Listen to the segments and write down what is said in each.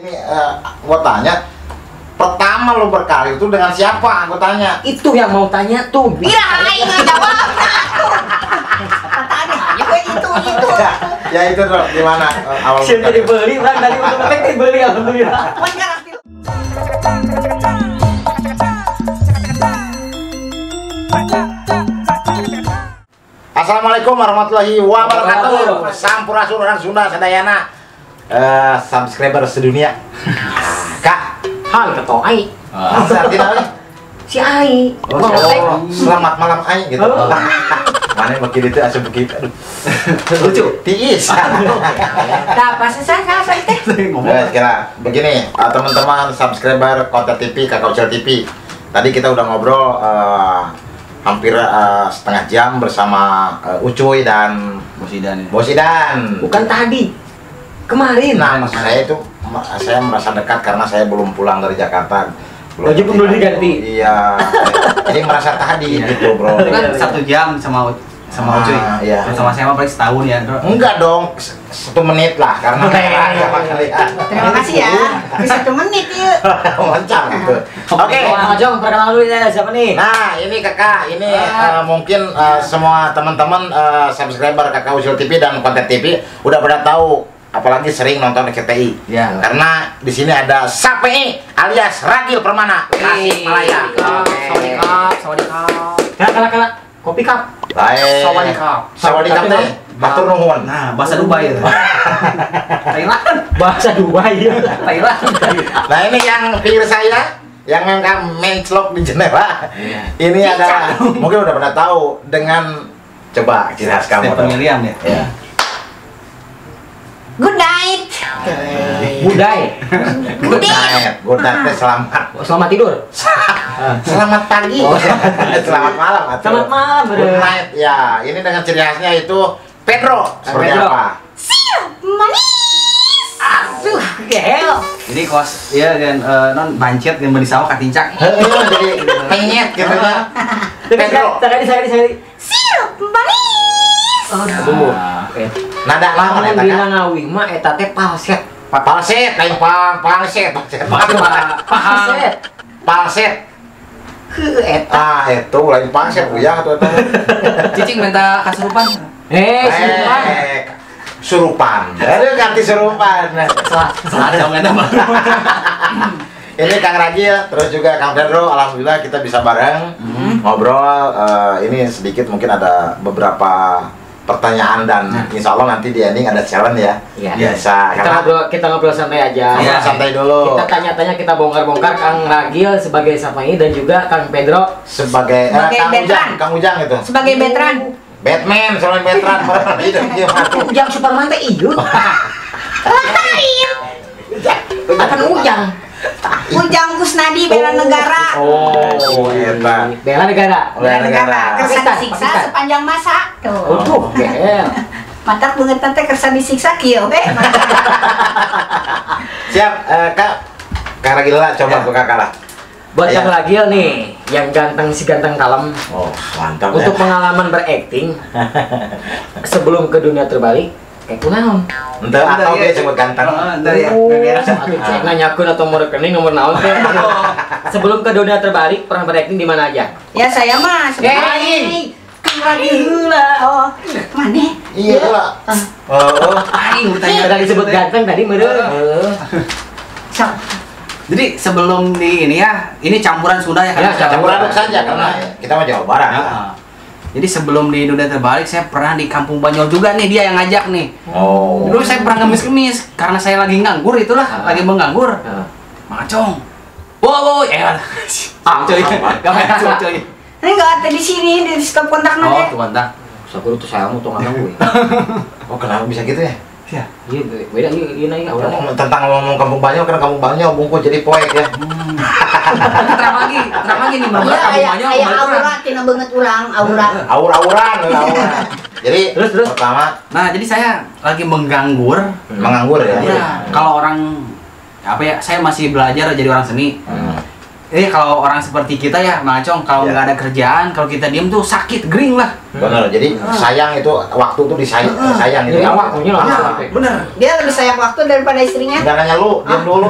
Ini gua tanya, pertama lo berkarir itu dengan siapa? Gua tanya. Itu yang mau tanya tuh. Iya, aing nggak jawab. Pertanyaannya hanya itu. Ya itu dong, gimana awal Siapa dibeli, bang dari untuk efek dibeli alhamdulillah. Pokoknya ngerti. Assalamualaikum warahmatullahi wabarakatuh. Sampurasun orang Sunda sadayana. Subscriber sedunia. Kak, Hal ketua Ai. artinya Si Ai. selamat malam Ai gitu. Mana makin itu asup begitu. Aduh. Lucu. Tiis. Nah, pas saya teh. Kira begini, teman-teman subscriber Kota TV, Kakak Ucil TV. Tadi kita udah ngobrol hampir setengah jam bersama Ucuy dan Bos Idan. Bukan tadi. Kemarin. Nah, maksud saya itu saya merasa dekat karena saya belum pulang dari Jakarta. Baju pun belum diganti. Iya. Jadi merasa tadi gitu, Bro. Itu kan 1 jam sama Ucuy. Iya. Sama saya mah paling setahun ya, Bro. Enggak dong, 1 menit lah karena sama kalian. Terima kasih ya. Bisa 1 menit yuk. Lancar gitu. Oke. Jong, perkenalan dulu ya siapa nih? Nah, ini Kakak, ini mungkin semua teman-teman subscriber Kakak Ucil TV dan Konten TV udah pada tahu, apalagi sering nonton RCTI. Ya. Karena di sini ada Sapi alias Ragil Permana, Tasikmalaya. Sawadikap. Kala. Kopi cup. Baik. Sawadikap teh. Matur nuwun. Nah, bahasa Dubai itu. Thailand. Bahasa Dubai. Thailand. Nah, ini yang pinggir saya yang menclok di jendela. Iya. Ini adalah mungkin udah pernah tahu dengan coba ciri khas kamu. Stephen William ya. Ya. Good night. Budai. Good night. Good night teh selamat. Selamat tidur. Selamat pagi. Oh, Selamat malam. atuh. Selamat malam, Good Bro. night. Ya, ini dengan ciri khasnya itu Pedro. Seperti Pedro. apa? Siap, manis. Aduh, gel. Jadi kos iya kan non bancet yang beli sawah katincak. Jadi penyet gitu ya. Pedro. Sekali. Siap, manis. Aduh. Nada lama Lamun eta dina kan. ngawih mah eta teh palset. Palset, lain palset. Palset. Palset. Heuh eta. Itu lain palset ya atau itu. Cicing minta kasurupan. Sumpah. Surupan. Aduh, ganti surupan. Salah dong eta mah. Ini Kang Ragil, terus juga Kang Pedro, alhamdulillah kita bisa bareng ngobrol. Ini sedikit mungkin ada beberapa pertanyaan dan insya Allah nanti di ending ada challenge ya. Iya. Biasa. Kita ngobrol santai aja. Ngobrol santai dulu. Kita tanya-tanya, kita bongkar-bongkar Kang Ragil sebagai Sapai dan juga Kang Pedro Sebagai Kang Ujang itu. Sebagai veteran. Batman, selain veteran. Itu dia matu. Ujang Superman teh ieu. Lain. Akan Ujang. Ujang Kusnadi bela negara. Oh, eta. Bela negara. Bela negara. Kersa Pakistan, disiksa Pakistan. sepanjang masa. Tuh. Aduh, gel. Matak banget teh kersa disiksa kieu we. Siap, Kak. Kang Ragil lah, coba Ya. ke Kakak lah. Buat Iya. Kang Ragil nih, yang ganteng si ganteng kalem. Oh, mantap Untuk ya. pengalaman berakting sebelum ke dunia terbalik, kayak kunaon? Entah atau dia sebut ganteng. Entar ya. Aduh, cek nanyakeun atau mau rekening nomor naon teh. Sebelum ke dunia terbalik, pernah berakting di mana aja? Ya saya mah. Hei, Kang Ragil heula. Oh, mana? Iya lah. Oh, Aing Tadi disebut ganteng tadi meureun. Sok. Jadi sebelum di ini ya, ini campuran Sunda ya Ya, campur aduk saja karena kita mah Jawa Barat. Nah, jadi sebelum di dunia terbalik saya pernah di Kampung Banyol juga nih, dia yang ngajak nih. Oh. Dulu saya pernah ngemis-ngemis karena saya lagi nganggur itulah, lagi menganggur. Mangacong. Wow, coy. Gak coy. Ini enggak ada di sini di stop kontaknya Oh, deh. tuh mantap. Sakur tuh saya mau tuh ngana gue. Oh, kenapa bisa gitu ya? Ya. Iya, beda ieu naik aura. Tentang ngomong Kampung Banyol, karena Kampung Banyol bungkus jadi poek ya. Terang lagi nih, Iya, Kampung kayak Banyol. aura tina banget urang, aura. Aur-auran. Jadi Terus. pertama Nah, jadi saya lagi mengganggur. menganggur ya. Ya, kalau orang apa ya, saya masih belajar jadi orang seni. kalau orang seperti kita ya, Mang Acong, kalau Iya. nggak ada kerjaan, kalau kita diem tuh sakit, gering lah. Bener, jadi sayang itu waktu tuh disayang, sayang gitu. Jadi waktunya lah. Ya, bener. Dia lebih sayang waktu daripada istrinya. Jangan nanya lu, diam dulu.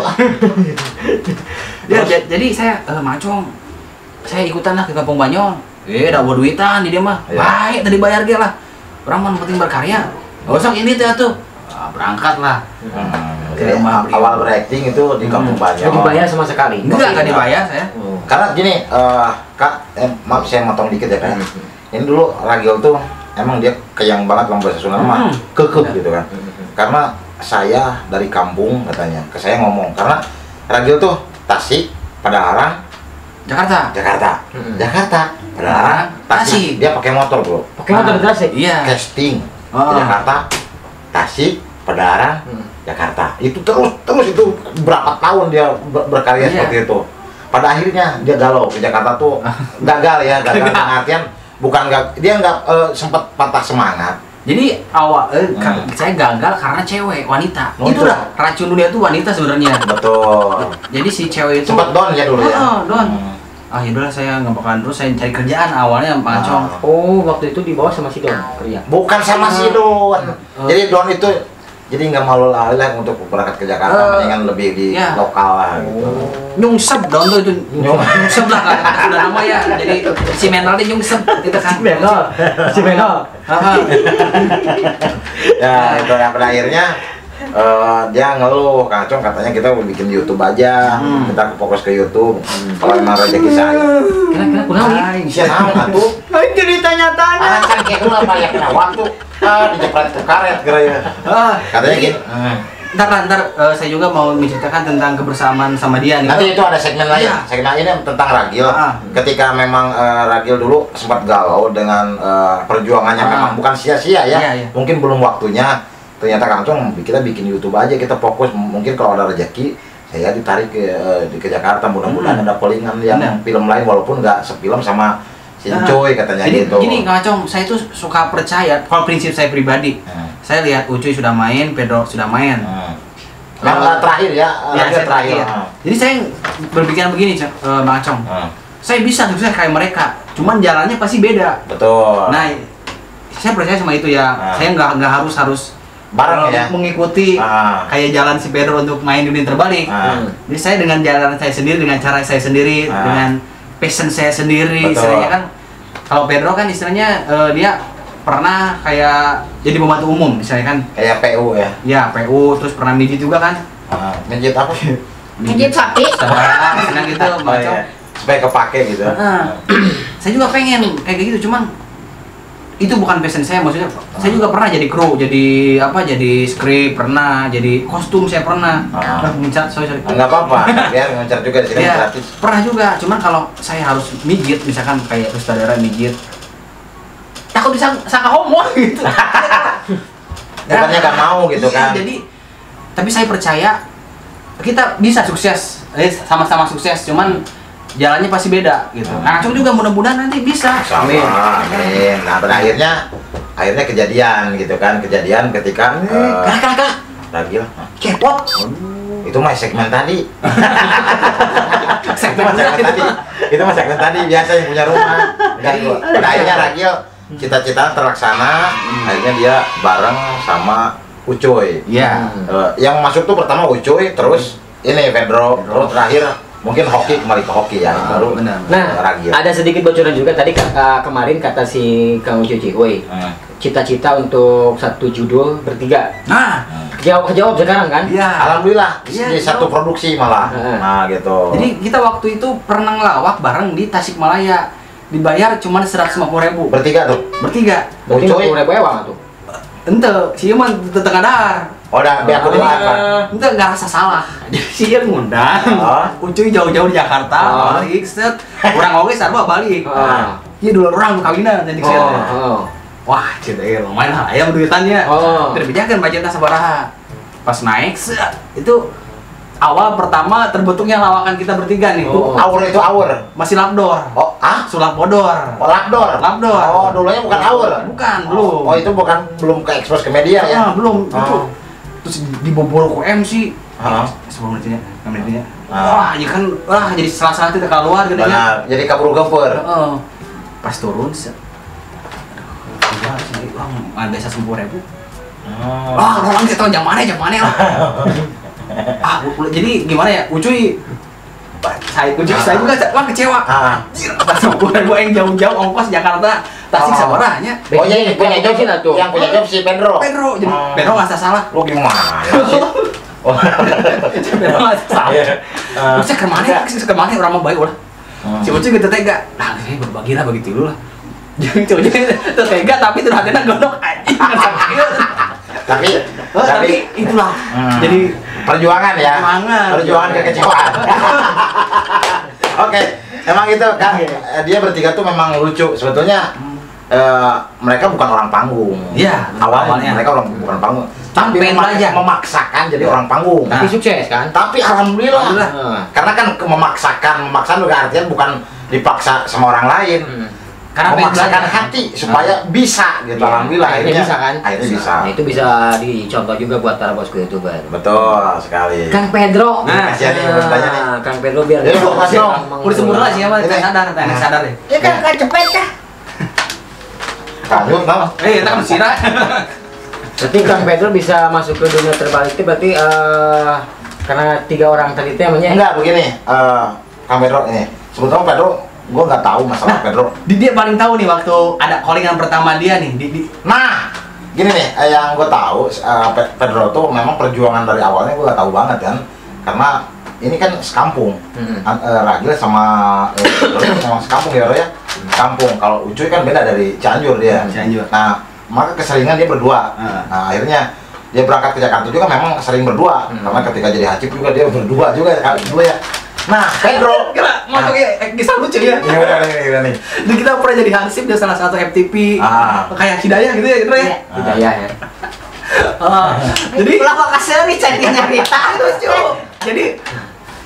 Ya, jadi saya, Mang Acong, saya ikutan lah ke Kampung Banyon. Udah bawa duitan di dia mah. Iya. Baik, tadi bayar dia lah. Orang mah penting berkarya. Gosok ini tuh. Berangkat lah. Jadi awal berakting itu di Kampung Banyon. Nggak dibayar sama sekali. Enggak dibayar saya. Karena gini, Kak, maaf saya motong dikit ya Kak. Ini dulu Ragil tuh emang dia keyang banget dalam bahasa Sunda mah, kekeh gitu kan. Karena saya dari kampung katanya, ke saya ngomong karena Ragil tuh Tasik, Padalarang, Jakarta. Jakarta, Padalarang, Tasik. Dia pakai motor bro, Pakai motor di Tasik. Iya. casting Oh. ke Jakarta, Tasik, Padalarang, Jakarta. Itu terus itu berapa tahun dia berkarya Iya. seperti itu. Pada akhirnya dia galau ke Jakarta tuh gagal ya, gagal dengan artian bukan dia nggak sempat patah semangat. Jadi saya gagal karena cewek, wanita. Oh, Itu itu. dah racun dunia tuh wanita sebenarnya. Betul. Jadi si cewek itu Sempat down ya dulu ya. Don. Ah ya udahlah saya nggak bakalan terus saya cari kerjaan awalnya Mang Acong. Oh, waktu itu dibawa sama si Don kerja. Bukan sama si Don. Jadi Don itu jadi nggak malu lah untuk berangkat ke Jakarta, mendingan lebih di Ya. lokal lah gitu. Nyungsep Don tuh itu nyungsep lah kan sudah nama ya. Jadi si mentalnya nyungsep kita kan. Si Beno. Ya itu yang pada akhirnya dia ngeluh, Kang Acong katanya kita mau bikin YouTube aja, kita fokus ke YouTube. Kalau emang rezeki saya, Kira-kira kurang nih. bisa naon atuh? Jadi tanya-tanya. Kan kayak ulah banyak kena waktu, dijepret ke karet kira ya. Katanya gini. Ntar saya juga mau menceritakan tentang kebersamaan sama dia nih. Nanti itu ada segmen lain. Iya. Segmen ini tentang Ragil. Ketika memang Ragil dulu sempat galau dengan perjuangannya, memang bukan sia-sia ya. Iya, iya. Mungkin belum waktunya. Ternyata Kang Acong kita bikin YouTube aja, kita fokus. Mungkin kalau ada rezeki saya ditarik ke Jakarta, mudah-mudahan ada pelingan yang Benar. film lain walaupun nggak sefilm sama si Coy katanya Jadi gitu. gini Kang Acong, saya tuh suka percaya. Kalau prinsip saya pribadi, saya lihat Ucuy sudah main, Pedro sudah main. Yang terakhir ya, Ya, Ragil saya terakhir. terakhir. Jadi saya berpikiran begini, Bang Acong. Saya bisa sukses kayak mereka, cuman jalannya pasti beda. Betul. Nah, saya percaya sama itu ya. Saya nggak harus bareng ya. mengikuti kayak jalan si Pedro untuk main dunia terbalik. Jadi saya dengan jalan saya sendiri, dengan cara saya sendiri, dengan passion saya sendiri. Betul. Istilahnya kan, kalau Pedro kan istilahnya dia pernah kayak jadi pembantu umum, misalnya kan. Kayak PU ya. Ya, PU, terus pernah mijit juga kan. Mijit apa? Mijit sapi. Senang gitu, Oh, macam. iya. Supaya kepake gitu. Saya juga pengen kayak gitu, cuman itu bukan passion saya, maksudnya saya juga pernah jadi kru, jadi apa, jadi skrip pernah, jadi kostum saya pernah. Mencat, sorry. Enggak apa-apa, biar ngejar juga di sini Ya, gratis. pernah juga, cuman kalau saya harus mijit, misalkan kayak sutradara mijit, takut disangka homo gitu. Bukannya nggak mau gitu Iya, kan. Jadi, tapi saya percaya kita bisa sukses, sama-sama sukses, cuman jalannya pasti beda gitu. Nah, Acong juga mudah-mudahan nanti bisa. Sama, amin. Nah, pada akhirnya kejadian gitu kan, kejadian ketika Kakak, Ragil, K-pop. itu mah segmen tadi. Segmen Itu mah segmen tadi biasa yang punya rumah. Enggak gua. Pada akhirnya Ragil cita-cita terlaksana, akhirnya dia bareng sama Ucuy. Iya. Yang masuk tuh pertama Ucuy, terus ini Pedro, terus terakhir mungkin hoki, kembali ke hoki ya, baru benar. Nah, Ragil. ada sedikit bocoran juga tadi kemarin kata si Kang Ucuy Cihuy, cita-cita untuk satu judul bertiga. Nah, Kejawab sekarang kan? iya. Alhamdulillah Iya, di satu produksi malah. Nah, gitu. Jadi kita waktu itu pernah ngelawak bareng di Tasikmalaya. Dibayar cuma 150.000. Bertiga tuh. Bertiga. Berarti Ucuy. 50.000 ewang tuh. Ente, si Iman tetengah dar. Oh, udah biar aku apa? Ente nggak rasa salah. Jadi si Iman ngundang. Ucuy jauh-jauh di Jakarta, balik set. Kurang oke sarua balik. Iya dulu orang kawinan jadi set. Wah, cinta lumayan lah ayam duitannya. Terbijakan budgetnya sabaraha. Pas naik set, itu awal pertama terbentuknya lawakan kita bertiga nih. Aur itu aur. Masih labdor. Oh, Sulap bodor. Oh, labdor. Labdor. Oh, dulunya bukan aur. Bukan, belum. Oh, itu belum ke expose ke media ya. Belum. Itu terus dibobol ke MC. 10 menitnya, 6 menitnya. Wah, ya kan, jadi salah-salah itu keluar gitu ya. Benar, jadi kabur-kabur. Pas turun, ada 10.000. Orang nggak tahu jam mana lah. Jadi gimana ya, Ucuy saya juga kecewa. Pas 10.000 yang jauh-jauh ongkos Jakarta, Tasik sabaranya. Oh iya, punya job sih tuh. Yang punya job si Pedro. Jadi Pedro nggak salah. Lo gimana? Pedro nggak salah. Bisa kemana orang mau baik udah. Si Ucuy gitu tega. Nah, saya berbagi lah begitu dulu lah. Jangan coba tega tapi tuh hatinya gondok anjing. Tapi itulah. Jadi perjuangan ya. Perjuangan kekecewaan. Oke, emang itu kan dia bertiga tuh memang lucu. Sebetulnya mereka bukan orang panggung. Iya, awalnya mereka bukan panggung. Tapi memaksakan jadi orang panggung. Tapi sukses kan? Tapi alhamdulillah. Karena kan memaksakan juga artinya bukan dipaksa sama orang lain. Karena memaksakan hati supaya bisa gitu. Alhamdulillah akhirnya bisa kan? Akhirnya bisa. Nah, itu bisa dicontoh juga buat para bosku YouTuber. Betul sekali. Kang Pedro. Kasihan nih bertanya nih. Kang Pedro biar udah semula sih apa sadar deh. Ya kan kecepet kah? Lanjut, Bang. Kita kan sirah. Berarti Kang Pedro bisa masuk ke dunia terbalik itu berarti karena 3 orang tadi itu namanya. Enggak, begini. Kang Pedro ini. Sebetulnya Pedro gue nggak tahu masalah Pedro. Dia paling tahu nih waktu ada callingan pertama dia nih. Nah, gini nih, yang gue tahu Pedro tuh memang perjuangan dari awalnya gue nggak tahu banget kan, karena ini kan sekampung. Ragil sama Pedro memang sekampung ya, ya. Kampung. Kalau Ucuy kan beda dari Cianjur dia. Cianjur. Nah, maka keseringan dia berdua. Nah, akhirnya dia berangkat ke Jakarta juga memang sering berdua. Karena ketika jadi hacip juga dia berdua juga ya. Nah, Pedro, masuknya kisah lucu ya. Iya nih. Jadi kita pernah jadi hansip di salah satu FTP, kayak Hidayah gitu ya, gitu ya. Hidayah ya. Jadi Pulang kok kaseri cari nyarita lucu. Jadi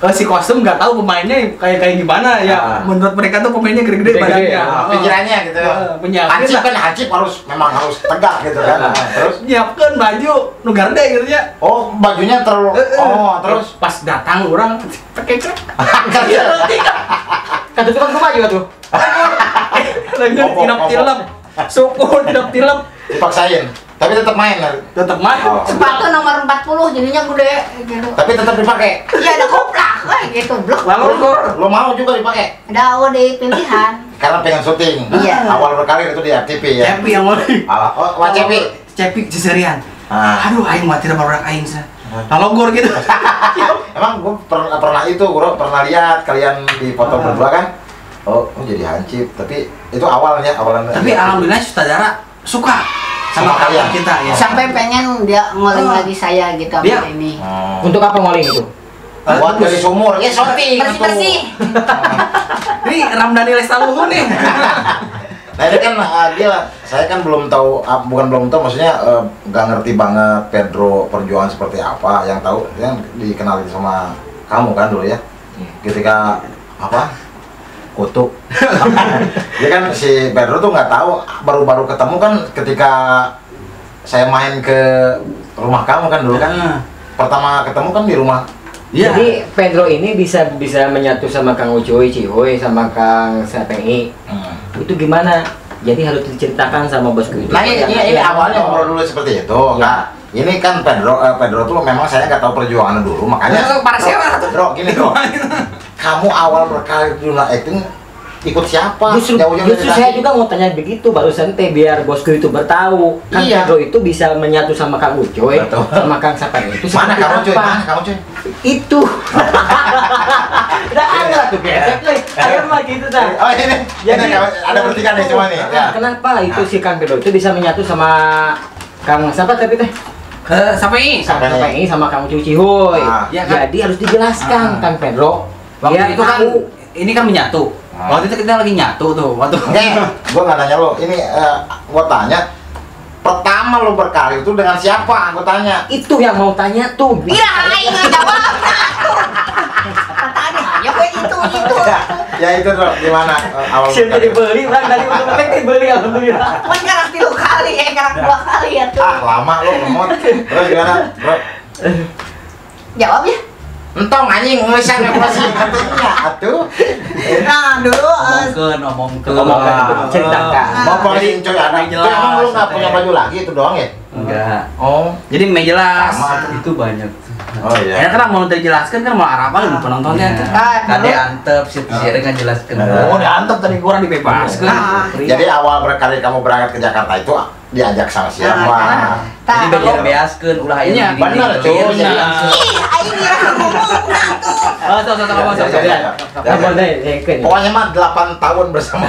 si kostum nggak tahu pemainnya kayak gimana ya. Menurut mereka tuh pemainnya gede-gede badannya. Pikirannya gitu. Hansip kan Hansip memang harus tegak gitu kan. Terus nyiapkan baju nu garde gitu ya. Oh, bajunya terlalu terus pas datang orang pakai krek. Kata tukang rumah juga tuh. Tinap tilep. Syukur tinap tilep. Dipaksain. Tapi tetap main. Sepatu nomor 40 jadinya gede gitu. Tapi tetap dipakai. Iya ada koplak gitu blok. Lalu lo mau juga dipakai? Ada di pilihan. Karena pengen syuting. Iya. Awal berkarir itu di FTV ya. Cepi yang mau. Cepi Ciserian. Aduh, aing mati sama orang aing sa. Nalogor gitu. Emang gue pernah itu, bro, pernah lihat kalian di foto berdua kan? Oh, jadi hancip. Tapi itu awalnya. Tapi alhamdulillah sutradara suka sama kalian kita ya. Sampai pengen dia ngoling lagi saya gitu dia, ini. Untuk apa ngoling itu? Buat dari sumur. Ya syuting. Bersih. Ini Ramdhani Lestaluhur nih. Nah ini kan saya kan belum tahu, bukan belum tahu, maksudnya nggak ngerti banget Pedro perjuangan seperti apa. Yang tahu yang dikenalin sama kamu kan dulu ya, ketika kutuk. Dia kan si Pedro tuh nggak tahu, baru-baru ketemu kan ketika saya main ke rumah kamu kan dulu kan. Pertama ketemu kan di rumah. Ya. Jadi Pedro ini bisa menyatu sama Kang Ucuy, Cihoy, sama Kang Sapengi. Itu gimana? Jadi harus diceritakan sama bosku itu. Nah ini awalnya ngobrol dulu seperti itu. Nah, ini kan Pedro tuh memang saya nggak tahu perjuangannya dulu, makanya. Bro, gini bro. Kamu awal berkarir di dunia acting ikut siapa? Justru saya juga mau tanya begitu barusan teh biar bosku itu bertahu. Kan Pedro itu bisa menyatu sama Kang Ucuy, sama Kang Sapen itu. Mana kamu cuy? Itu. Udah ada tuh gesek euy. Ayo mah gitu dah. Oh ini. Jadi ada bertiga nih cuma nih. Kenapa itu si Kang Pedro itu bisa menyatu sama Kang siapa tapi teh? Sapengi sama Kang Ucuy Cihoy. Jadi harus dijelaskan Kang Pedro. Waktu itu kan ini kan menyatu. Waktu itu kita lagi nyatu tuh. Gua nggak nanya lo. Ini gua tanya. Pertama lo berkarir itu dengan siapa? Gua tanya. Itu yang mau tanya tuh. Iya, nggak jawab. Katanya ya itu. Ya itu bro. Gimana awal? Siapa dibeli? Bang dari untuk dibeli alhamdulillah. Kan karang 3 kali karang 2 kali ya tuh. Lama lo ngemot. Terus gimana bro? Jawab ya. Entong anjing ngesan emosi katanya atuh. Nah, dulu Ngomongkeun. Ceritakan. Mau paling coy anak jelas. emang lu nggak punya baju lagi itu doang ya? Enggak. Oh. Jadi meh jelas. Sama. Itu banyak. Oh iya. Ya kan mau terjelaskan kan mau arapa lu penontonnya tuh. Dulu. Kade antep situ sih kan jelaskan. Nah. Oh, diantep tadi kurang dibebaskan. Jadi awal berkarir kamu berangkat ke Jakarta itu diajak sama siapa? Jadi bagian beaskeun ulah aya Iya, di bener, cuy. Ih, aing ngira ngomong tuh. Oh, Apa deh, Pokoknya mah 8 tahun bersama.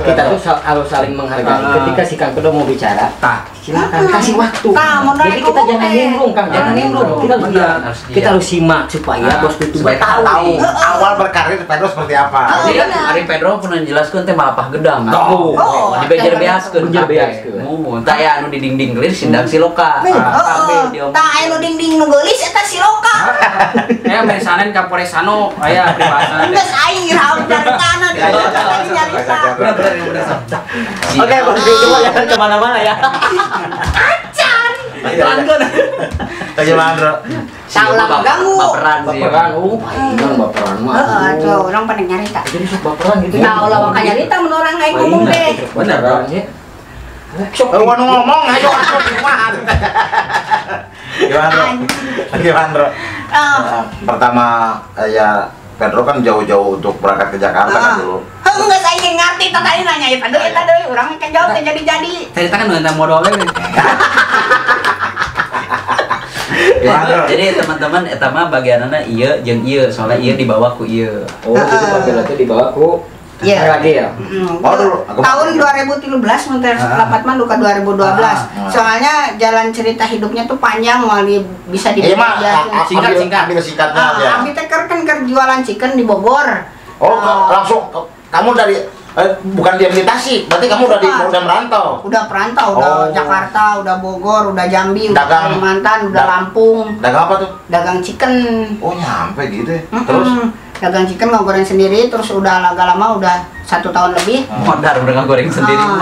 kita tuh harus saling menghargai. Ketika si Kang Kedo mau bicara, silakan kasih waktu. Mau Jadi kita jangan nimbrung, Kang, jangan nimbrung. Kita harus Benar, diam. harus diam. Kita harus simak supaya bos itu supaya tahu. Tahu awal berkarir Pedro seperti apa. Jadi kan Ari Pedro pernah jelaskan teh malapah gedang. Oh, Di bejer beaskeun. Bejer beaskeun. Tah aya anu di dinding gelis sindak siloka. Kabeh diomong. Tah anu ding-ding nu geulis eta siloka. Ya merisanen ka Poresano aya pribahasa. Geus aing ngira dari kana di tadi nyarita. Oke, bos itu jangan kemana-mana ya. Acan. Bagaimana, Bro? Tahu lah mengganggu. Baperan sih. Baperan, palingan baperan mah. Heeh, tuh orang pada nyarita. Jadi sok baperan gitu. Tahu lah maka nyarita mun orang aing ngomong deh. Bener ya. Wanu ngomong ayo aku gimana? Gimana, Bro? Gimana, Bro? Pertama ya Pedro kan jauh-jauh untuk berangkat ke Jakarta kan dulu. Enggak saya ngerti tadi nanya eta deui urang kan jawab teh jadi. Cerita kan dengan modal we. Jadi teman-teman eta mah bagianana ieu jeung ieu soalnya ieu dibawa ku ieu. Oh, itu Papela itu dibawa ku Iya. lagi ya. Oh, dulu. Tahun 2013 mun teh lapat mah duka 2012. Soalnya jalan cerita hidupnya tuh panjang wali bisa Iya mah Singkat. ambil singkatnya ya. Abi teh keur jualan chicken di Bogor. Oh, langsung kamu dari bukan diam di Tasik, berarti kamu udah merantau. Udah perantau, udah Oh. Jakarta, udah Bogor, udah Jambi, udah Dagang. Kalimantan, udah Lampung. Dagang apa tuh? Dagang chicken. Oh, nyampe gitu ya. Terus dagang chicken ngogoreng sendiri, terus udah agak lama, udah 1 tahun lebih. Modar udah goreng sendiri. Oh,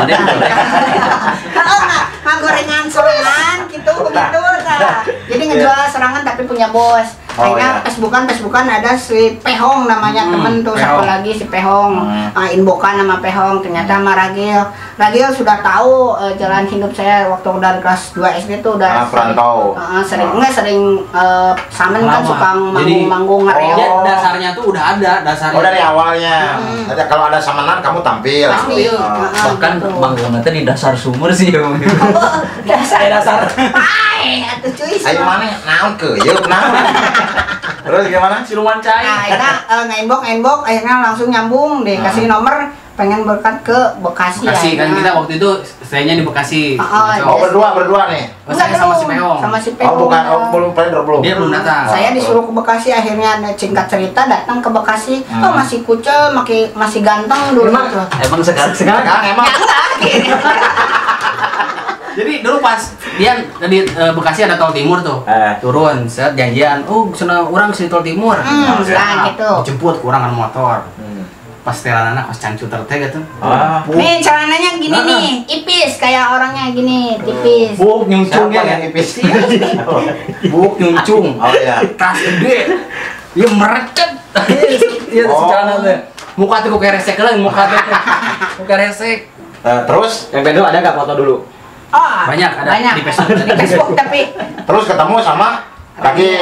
Mana gorengan serangan gitu begitu nah. Jadi ngejual serangan tapi punya bos. Oh, Kayaknya iya. Facebookan ada si Pehong namanya temen tuh Pehong. satu lagi si Pehong. Inbokan nama Pehong ternyata sama Ragil. Ragil sudah tahu jalan hidup saya waktu udah kelas 2 SD tuh udah perantau. sering samen kan Lama. suka Jadi- manggung-manggung Jadi ngareo. dasarnya tuh udah ada dasarnya. Oh, dari awalnya. Ada kalau ada samanan kamu tampil. Pasti. bahkan Gitu. manggungna teh di dasar sumur sih. dasar. Pai, atuh cuy. Ayo mana? Naon ke? Yuk, naon. Terus gimana? Siluman cai. Nah, akhirnya nge-inbox, akhirnya langsung nyambung dikasih nomor pengen berkat ke Bekasi, Bekasi kan akhirnya. kita waktu itu stay-nya di Bekasi. Oh, berdua nih. Oh, saya sama si Pehong. Sama si Oh, Pehong. bukan. Oh, belum Pedro belum. Dia belum datang. Saya disuruh ke Bekasi, akhirnya ada singkat cerita datang ke Bekasi. Oh, masih kucel, masih ganteng dulu. Emang sekarang Sekarang emang Jadi dulu pas dia di Bekasi ada tol timur tuh. Turun, set janjian. Oh, sana orang ke tol timur. Nah, gitu. Dijemput kurang kan motor. Pas telanana kos cangcuter teh gitu. Nih celananya gini nih, ipis kayak orangnya gini, tipis. Buk nyuncung siapa ya. yang tipis? Buk nyuncung. Oh iya. Tas gede. Dia merecet. Iya Oh. celana teh. Muka tuh kayak resek lah, muka teh. Muka resek. Terus Yang Pedro ada nggak foto dulu? Oh, Banyak, ada banyak di Facebook. Di Facebook tapi ketemu sama Ragil.